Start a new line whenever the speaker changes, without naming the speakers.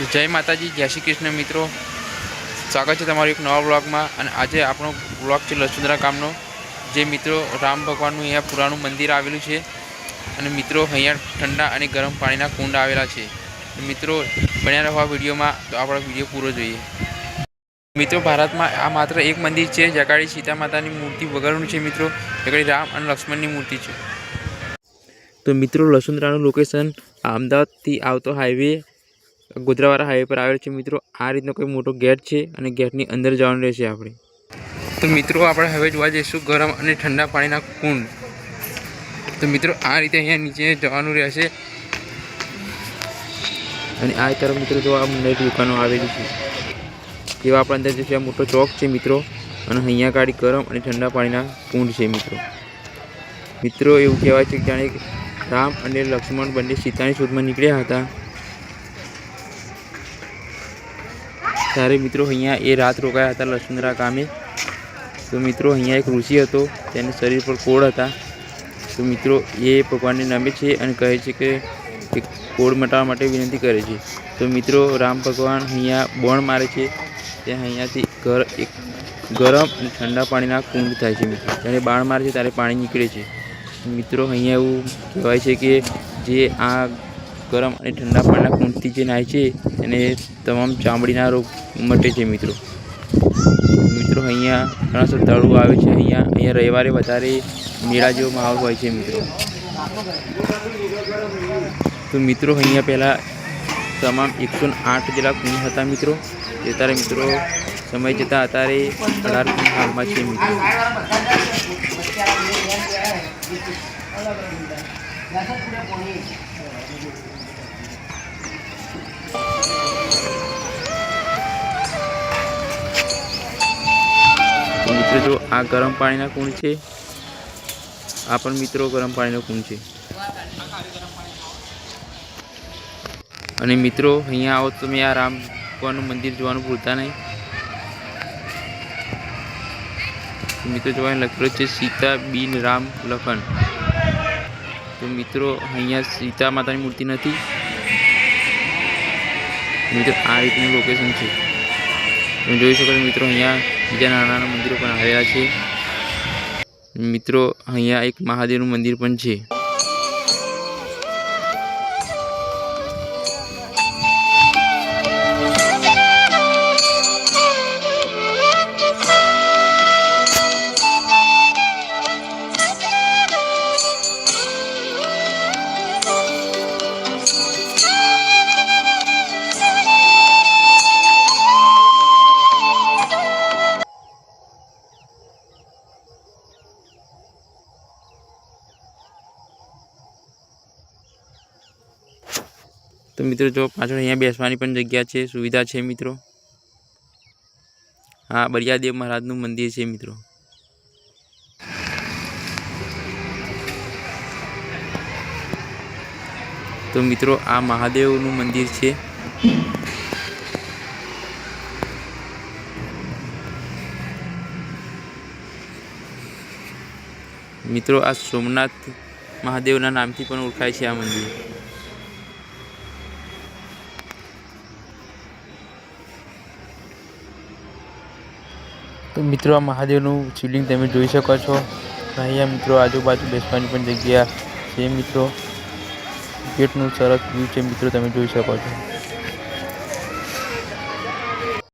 જય માતાજી, જય શ્રી કૃષ્ણ મિત્રો, સ્વાગત છે તમારું એક નવા બ્લોગમાં। અને આજે આપણો બ્લોગ છે લસુંદરા ગામનો, જે મિત્રો રામ ભગવાનનું અહીંયા પુરાણું મંદિર આવેલું છે। અને મિત્રો અહીંયા ઠંડા અને ગરમ પાણીના કુંડ આવેલા છે। મિત્રો બન્યા રહો વિડીયોમાં, તો આપણો વિડીયો પૂરો જોઈએ। મિત્રો ભારતમાં આ માત્ર એક મંદિર છે જગાડી સીતા માતાની મૂર્તિ વગરનું છે મિત્રો, જગાડી રામ અને લક્ષ્મણની મૂર્તિ છે। તો મિત્રો લસુંદરાનું લોકેશન અમદાવાદથી આવતો હાઈવે ગોધરાવાળા હાઈવે પર આવેલ છે મિત્રો। આ રીતનો કોઈ મોટો ગેટ છે અને ગેટની અંદર જવાનું રહેશે આપણે। તો મિત્રો આપણે હવે જોવા જઈશું ગરમ અને ઠંડા પાણીના કુંડ। તો મિત્રો આ રીતે અહીંયા નીચે જવાનું રહેશે અને આ તરફ મિત્રો જો આ મંદિર દુકાનો આવેલી છે, જેવા આપણે અંદર જશે આ મોટો ચોક છે મિત્રો। અને અહીંયા ગાડી ગરમ અને ઠંડા પાણીના કુંડ છે મિત્રો। મિત્રો એવું કહેવાય છે કે જાણે રામ અને લક્ષ્મણ બંને સીતાની શોધમાં નીકળ્યા હતા, ત્યારે મિત્રો અહીંયા એ રાત રોકાયા હતા લસુંદરા ગામે। તો મિત્રો અહીંયા એક ઋષિ હતો, તેને શરીર પર કોળ હતા। તો મિત્રો એ ભગવાનને નમે છે અને કહે છે કે એક કોળ મટાવવા માટે વિનંતી કરે છે। તો મિત્રો રામ ભગવાન અહીંયા બોણ મારે છે, ત્યાં અહીંયાથી એક ગરમ અને ઠંડા પાણીના કુંડ થાય છે મિત્રો। જ્યારે બાણ મારે છે ત્યારે પાણી નીકળે છે મિત્રો। અહીંયા એવું કહેવાય છે કે જે આ ગરમ અને ઠંડા પાણીના કુંડથી જે નાય છે એને તમામ ચામડીના રોગ મટે છે મિત્રો। મિત્રો અહીંયા ઘણા શ્રદ્ધાળુઓ આવે છે। અહીંયા રવિવારે વધારે મેળા જેવો માહોલ હોય છે મિત્રો। તો મિત્રો અહીંયા પહેલાં તમામ 108 જેટલા કુંડ હતા મિત્રો, અત્યારે મિત્રો સમય જતાં અત્યારે 18 કુંડ હાલમાં છે મિત્રો। મિત્રો જો આ ગરમ પાણીના કુંડ છે, આ પણ મિત્રો ગરમ પાણીનો કુંડ છે। અને મિત્રો અહીંયા આવો તમે આ રામ ભગવાનનું મંદિર જોવાનું ભૂલતા નહીં। મિત્રો જોવાનું લખેલું છે સીતા બિન રામ લખન। તો મિત્રો અહીંયા સીતા માતાની મૂર્તિ નથી મિત્રો, આ રીતનું લોકેશન છે। તમે જોઈ શકો છો મિત્રો અહીંયા બીજા નાના નાના મંદિરો પણ આવેલા છે મિત્રો। અહીંયા એક મહાદેવનું મંદિર પણ છે। તો મિત્રો જો પાછળ અહીંયા બેસવાની પણ જગ્યા છે, સુવિધા છે મિત્રો। હા, બળિયાદેવ મહારાજનું મંદિર છે મિત્રો। તો મિત્રો આ મહાદેવનું મંદિર છે। મિત્રો આ સોમનાથ મહાદેવના નામથી પણ ઓળખાય છે આ મંદિર। તો મિત્રો આ મહાદેવનું શિવલિંગ તમે જોઈ શકો છો। અહીંયા મિત્રો આજુબાજુ બેસવાની પણ જગ્યા છે મિત્રો। ગેટનું સરસ વ્યૂ છે મિત્રો, તમે જોઈ શકો છો।